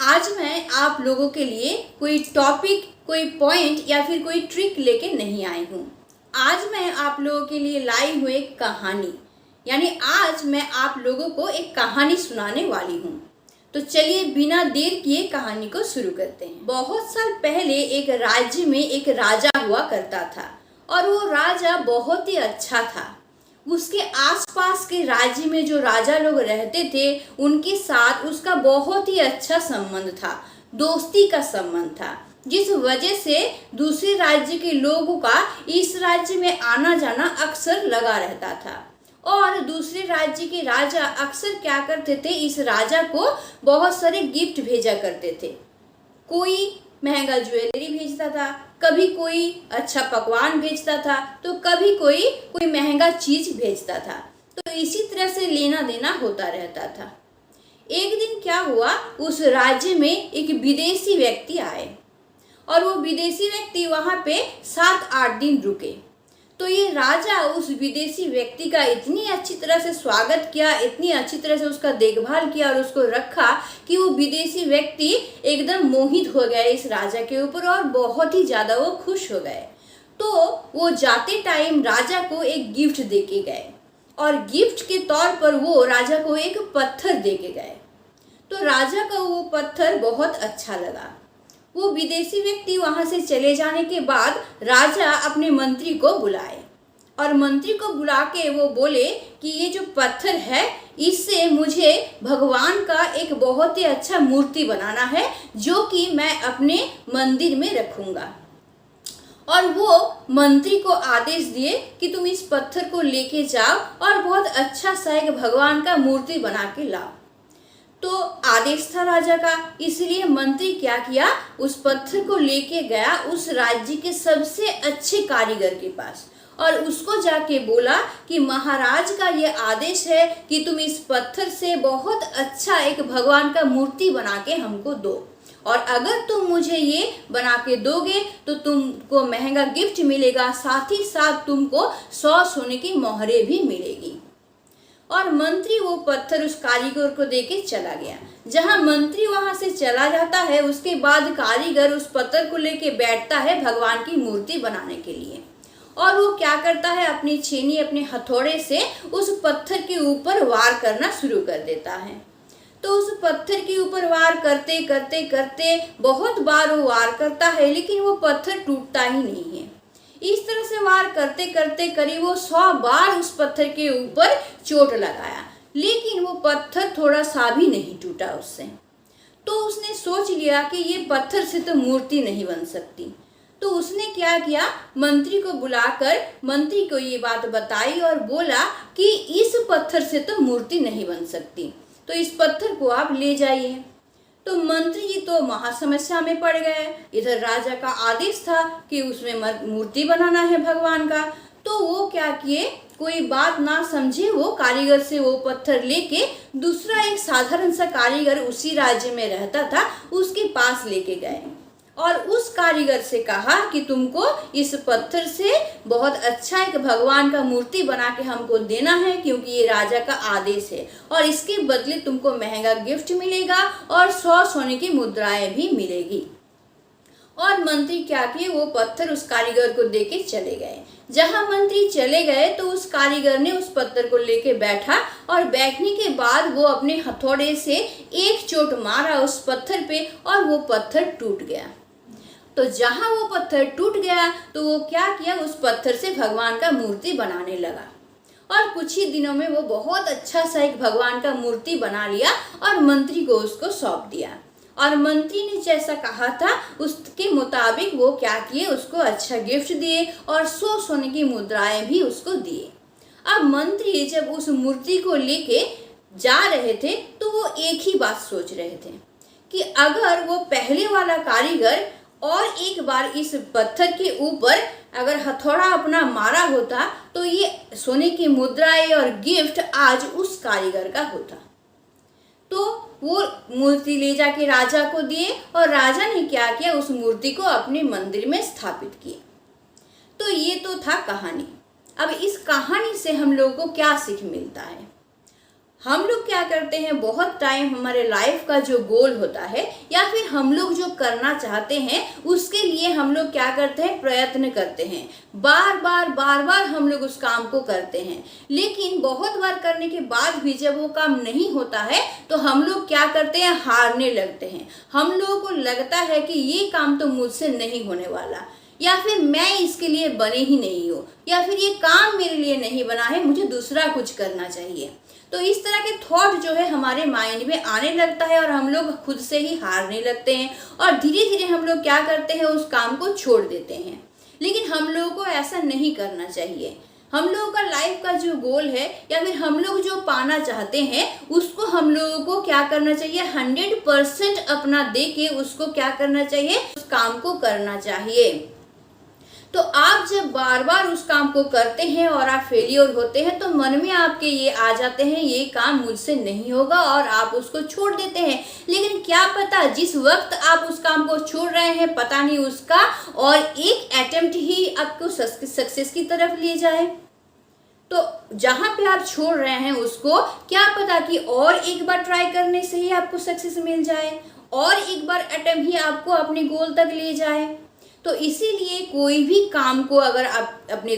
आज मैं आप लोगों के लिए कोई टॉपिक, कोई पॉइंट या फिर कोई ट्रिक लेके नहीं आई हूँ। आज मैं आप लोगों के लिए लाई हूँ एक कहानी, यानी आज मैं आप लोगों को एक कहानी सुनाने वाली हूँ। तो चलिए बिना देर किए कहानी को शुरू करते हैं। बहुत साल पहले एक राज्य में एक राजा हुआ करता था और वो राजा बहुत ही अच्छा था। उसके आसपास के राज्य में जो राजा लोग रहते थे उनके साथ उसका बहुत ही अच्छा संबंध था, दोस्ती का संबंध था, जिस वजह से दूसरे राज्य के लोगों का इस राज्य में आना जाना अक्सर लगा रहता था। और दूसरे राज्य के राजा अक्सर क्या करते थे, इस राजा को बहुत सारे गिफ्ट भेजा करते थे। कोई महंगा ज्वेलरी भेजता था, कभी कोई अच्छा पकवान भेजता था, तो कभी कोई महंगा चीज भेजता था। तो इसी तरह से लेना देना होता रहता था। एक दिन क्या हुआ, उस राज्य में एक विदेशी व्यक्ति आए और वो विदेशी व्यक्ति वहां पे 7-8 दिन रुके। तो ये राजा उस विदेशी व्यक्ति का इतनी अच्छी तरह से स्वागत किया, इतनी अच्छी तरह से उसका देखभाल किया और उसको रखा कि वो विदेशी व्यक्ति एकदम मोहित हो गए इस राजा के ऊपर और बहुत ही ज़्यादा वो खुश हो गए। तो वो जाते टाइम राजा को एक गिफ्ट दे के गए और गिफ्ट के तौर पर वो राजा को एक पत्थर दे के गए। तो राजा को वो पत्थर बहुत अच्छा लगा। वो विदेशी व्यक्ति वहां से चले जाने के बाद राजा अपने मंत्री को बुलाए और मंत्री को बुला के वो बोले कि ये जो पत्थर है इससे मुझे भगवान का एक बहुत ही अच्छा मूर्ति बनाना है, जो कि मैं अपने मंदिर में रखूंगा। और वो मंत्री को आदेश दिए कि तुम इस पत्थर को लेके जाओ और बहुत अच्छा सा एक भगवान का मूर्ति बना के लाओ। तो आदेश था राजा का, इसलिए मंत्री क्या किया, उस पत्थर को लेके गया उस राज्य के सबसे अच्छे कारीगर के पास और उसको जाके बोला कि महाराज का ये आदेश है कि तुम इस पत्थर से बहुत अच्छा एक भगवान का मूर्ति बना के हमको दो, और अगर तुम मुझे ये बना के दोगे तो तुमको महंगा गिफ्ट मिलेगा, साथ ही साथ तुमको 100 सोने की मोहरें भी मिलेगी। और मंत्री वो पत्थर उस कारीगर को देके चला गया। जहां मंत्री वहां से चला जाता है, उसके बाद कारीगर उस पत्थर को लेके बैठता है भगवान की मूर्ति बनाने के लिए। और वो क्या करता है, अपनी छेनी, अपने हथौड़े से उस पत्थर के ऊपर वार करना शुरू कर देता है। तो उस पत्थर के ऊपर वार करते करते करते बहुत बार वो वार करता है, लेकिन वो पत्थर टूटता ही नहीं है। इस तरह से वार करते करते करीब वो 100 बार उस पत्थर के ऊपर चोट लगाया, लेकिन वो पत्थर थोड़ा सा भी नहीं टूटा उससे। तो उसने सोच लिया कि ये पत्थर से तो मूर्ति नहीं बन सकती। तो उसने क्या किया, मंत्री को बुलाकर मंत्री को ये बात बताई और बोला कि इस पत्थर से तो मूर्ति नहीं बन सकती, तो इस पत्थर को आप ले जाइए। तो मंत्री जी तो महासमस्या में पड़ गए। इधर राजा का आदेश था कि उसमें मूर्ति बनाना है भगवान का। तो वो क्या किए, कोई बात ना समझे, वो कारीगर से वो पत्थर लेके दूसरा एक साधारण सा कारीगर उसी राज्य में रहता था उसके पास लेके गए और उस कारीगर से कहा कि तुमको इस पत्थर से बहुत अच्छा एक भगवान का मूर्ति बना के हमको देना है, क्योंकि ये राजा का आदेश है और इसके बदले तुमको महंगा गिफ्ट मिलेगा और 100 सोने की मुद्राएं भी मिलेगी। और मंत्री क्या किए, वो पत्थर उस कारीगर को देके चले गए। जहां मंत्री चले गए तो उस कारीगर ने उस पत्थर को लेके बैठा और बैठने के बाद वो अपने हथौड़े से एक चोट मारा उस पत्थर पे और वो पत्थर टूट गया। तो जहां वो पत्थर टूट गया तो वो क्या किया, उस पत्थर से भगवान का मूर्ति बनाने लगा और कुछ ही दिनों में वो बहुत अच्छा सा एक भगवान का मूर्ति बना लिया और मंत्री को उसको सौंप दिया। और मंत्री ने जैसा कहा था उसके मुताबिक वो क्या किए, उसको अच्छा गिफ्ट दिए और 100 सोने की मुद्राएं भी उसको दिए। अब मंत्री जब उस मूर्ति को लेके जा रहे थे तो वो एक ही बात सोच रहे थे कि अगर वो पहले वाला कारीगर और एक बार इस पत्थर के ऊपर अगर हथौड़ा अपना मारा होता तो ये सोने की मुद्राएं और गिफ्ट आज उस कारीगर का होता। तो वो मूर्ति ले जाके राजा को दिए और राजा ने क्या किया, उस मूर्ति को अपने मंदिर में स्थापित किया। तो ये तो था कहानी। अब इस कहानी से हम लोगों को क्या सीख मिलता है? हम लोग क्या करते हैं, बहुत टाइम हमारे लाइफ का जो गोल होता है या फिर हम लोग जो करना चाहते हैं उसके लिए हम लोग क्या करते हैं, प्रयत्न करते हैं, बार बार हम लोग उस काम को करते हैं। लेकिन बहुत बार करने के बाद भी जब वो काम नहीं होता है तो हम लोग क्या करते हैं, हारने लगते हैं। हम लोगों को लगता है कि ये काम तो मुझसे नहीं होने वाला, या फिर मैं इसके लिए बने ही नहीं हूँ, या फिर ये काम मेरे लिए नहीं बना है, मुझे दूसरा कुछ करना चाहिए। तो इस तरह के थॉट जो है हमारे माइंड में आने लगता है और हम लोग खुद से ही हारने लगते हैं और धीरे धीरे हम लोग क्या करते हैं, उस काम को छोड़ देते हैं। लेकिन हम लोगों को ऐसा नहीं करना चाहिए। हम लोगों का लाइफ का जो गोल है या फिर हम लोग जो पाना चाहते हैं उसको हम लोगों को क्या करना चाहिए, 100% अपना दे के उसको क्या करना चाहिए, उस काम को करना चाहिए। तो आप जब बार बार उस काम को करते हैं और आप फेलियर होते हैं तो मन में आपके ये आ जाते हैं, ये काम मुझसे नहीं होगा, और आप उसको छोड़ देते हैं। लेकिन क्या पता जिस वक्त आप उस काम को छोड़ रहे हैं, पता नहीं उसका और एक अटेम्प्ट ही आपको सक्सेस की तरफ ले जाए। तो जहाँ पे आप छोड़ रहे हैं उसको, क्या पता कि और एक बार ट्राई करने से ही आपको सक्सेस मिल जाए, और एक बार अटेम्प्ट ही आपको अपने गोल तक ले जाए। तो इसीलिए कोई भी काम को अगर आप अपने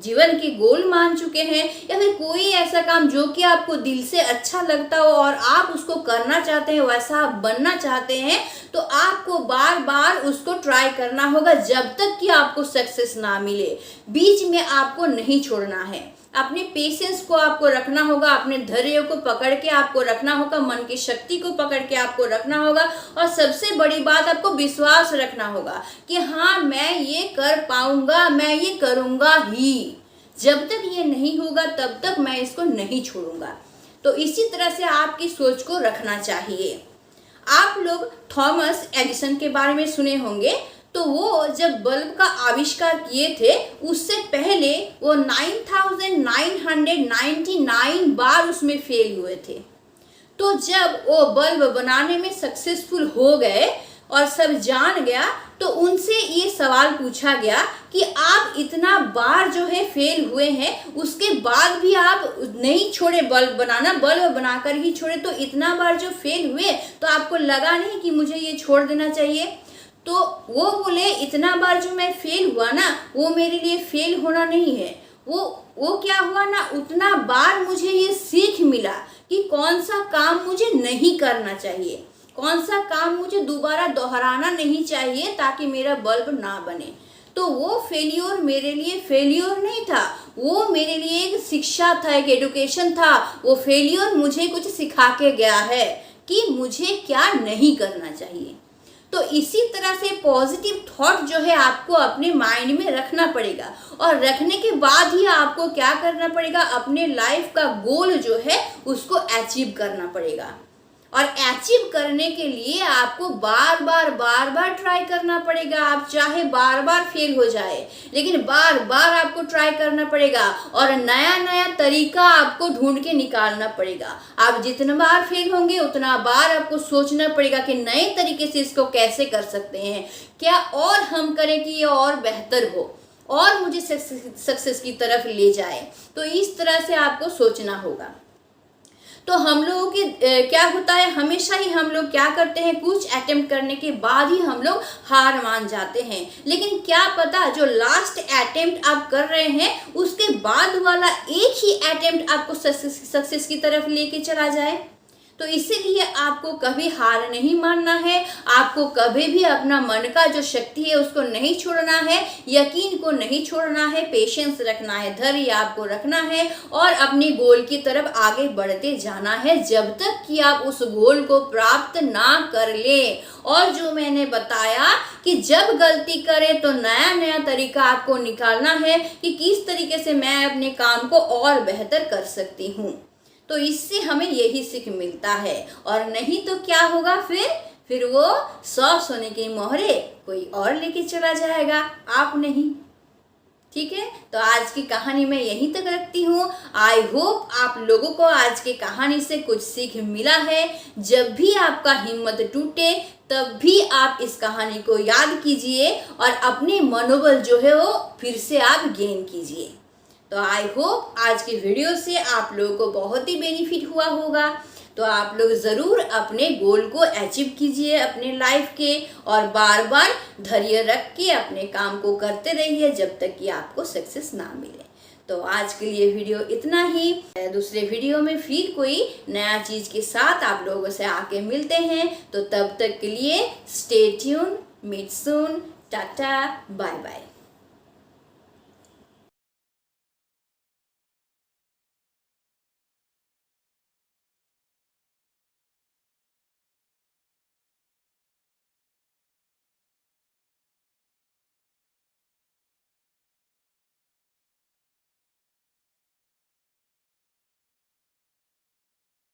जीवन के गोल मान चुके हैं या फिर कोई ऐसा काम जो कि आपको दिल से अच्छा लगता हो और आप उसको करना चाहते हैं, वैसा आप बनना चाहते हैं, तो आपको बार बार उसको ट्राई करना होगा जब तक कि आपको सक्सेस ना मिले। बीच में आपको नहीं छोड़ना है। अपने पेशेंस को आपको रखना होगा, अपने धैर्य को पकड़ के आपको रखना होगा, मन की शक्ति को पकड़ के आपको रखना होगा, और सबसे बड़ी बात आपको विश्वास रखना होगा कि हाँ मैं ये कर पाऊंगा, मैं ये करूंगा ही। जब तक ये नहीं होगा तब तक मैं इसको नहीं छोड़ूंगा। तो इसी तरह से आपकी सोच को रखना चाहिए। आप लोग थॉमस एडिसन के बारे में सुने होंगे। तो वो जब बल्ब का आविष्कार किए थे उससे पहले वो 9999 बार उसमें फेल हुए थे। तो जब वो बल्ब बनाने में सक्सेसफुल हो गए और सब जान गया तो उनसे ये सवाल पूछा गया कि आप इतना बार जो है फेल हुए हैं, उसके बाद भी आप नहीं छोड़े बल्ब बनाना, बल्ब बनाकर ही छोड़े, तो इतना बार जो फेल हुए तो आपको लगा नहीं कि मुझे ये छोड़ देना चाहिए? तो वो बोले इतना बार जो मैं फेल हुआ ना, वो मेरे लिए फेल होना नहीं है, वो क्या हुआ ना, उतना बार मुझे ये सीख मिला कि कौन सा काम मुझे नहीं करना चाहिए, कौन सा काम मुझे दोबारा दोहराना नहीं चाहिए ताकि मेरा बल्ब ना बने। तो वो फेलियर मेरे लिए फेलियर नहीं था, वो मेरे लिए एक शिक्षा था, एक एजुकेशन था। वो फेलियर मुझे कुछ सिखा के गया है कि मुझे क्या नहीं करना चाहिए। तो इसी तरह से पॉजिटिव थॉट जो है आपको अपने माइंड में रखना पड़ेगा, और रखने के बाद ही आपको क्या करना पड़ेगा, अपने लाइफ का गोल जो है उसको अचीव करना पड़ेगा। और अचीव करने के लिए आपको बार बार ट्राई करना पड़ेगा। आप चाहे बार बार फेल हो जाए, लेकिन बार बार आपको ट्राई करना पड़ेगा और नया नया तरीका आपको ढूंढ के निकालना पड़ेगा। आप जितना बार फेल होंगे उतना बार आपको सोचना पड़ेगा कि नए तरीके से इसको कैसे कर सकते हैं, क्या और हम करें कि ये और बेहतर हो और मुझे सक्सेस की तरफ ले जाए। तो इस तरह से आपको सोचना होगा। तो हम लोगों के क्या होता है, हमेशा ही हम लोग क्या करते हैं, कुछ अटेम्प्ट करने के बाद ही हम लोग हार मान जाते हैं। लेकिन क्या पता जो लास्ट अटेम्प्ट आप कर रहे हैं उसके बाद वाला एक ही अटेम्प्ट आपको सक्सेस की तरफ लेके चला जाए। तो इसीलिए आपको कभी हार नहीं मानना है, आपको कभी भी अपना मन का जो शक्ति है उसको नहीं छोड़ना है, यकीन को नहीं छोड़ना है, पेशेंस रखना है, धैर्य आपको रखना है और अपने गोल की तरफ आगे बढ़ते जाना है जब तक कि आप उस गोल को प्राप्त ना कर ले। और जो मैंने बताया कि जब गलती करें तो नया नया तरीका आपको निकालना है कि किस तरीके से मैं अपने काम को और बेहतर कर सकती हूँ। तो इससे हमें यही सीख मिलता है, और नहीं तो क्या होगा, फिर वो 100 सोने के मोहरे कोई और लेके चला जाएगा, आप नहीं। ठीक है, तो आज की कहानी मैं यहीं तक रखती हूँ। आई होप आप लोगों को आज की कहानी से कुछ सीख मिला है। जब भी आपका हिम्मत टूटे तब भी आप इस कहानी को याद कीजिए और अपने मनोबल जो है वो फिर से आप गेन कीजिए। तो आई होप आज की वीडियो से आप लोगों को बहुत ही बेनिफिट हुआ होगा। तो आप लोग ज़रूर अपने गोल को अचीव कीजिए अपने लाइफ के, और बार बार धैर्य रख के अपने काम को करते रहिए जब तक कि आपको सक्सेस ना मिले। तो आज के लिए वीडियो इतना ही। दूसरे वीडियो में फिर कोई नया चीज़ के साथ आप लोगों से आके मिलते हैं। तो तब तक के लिए stay tune, meet soon, tata, bye bye.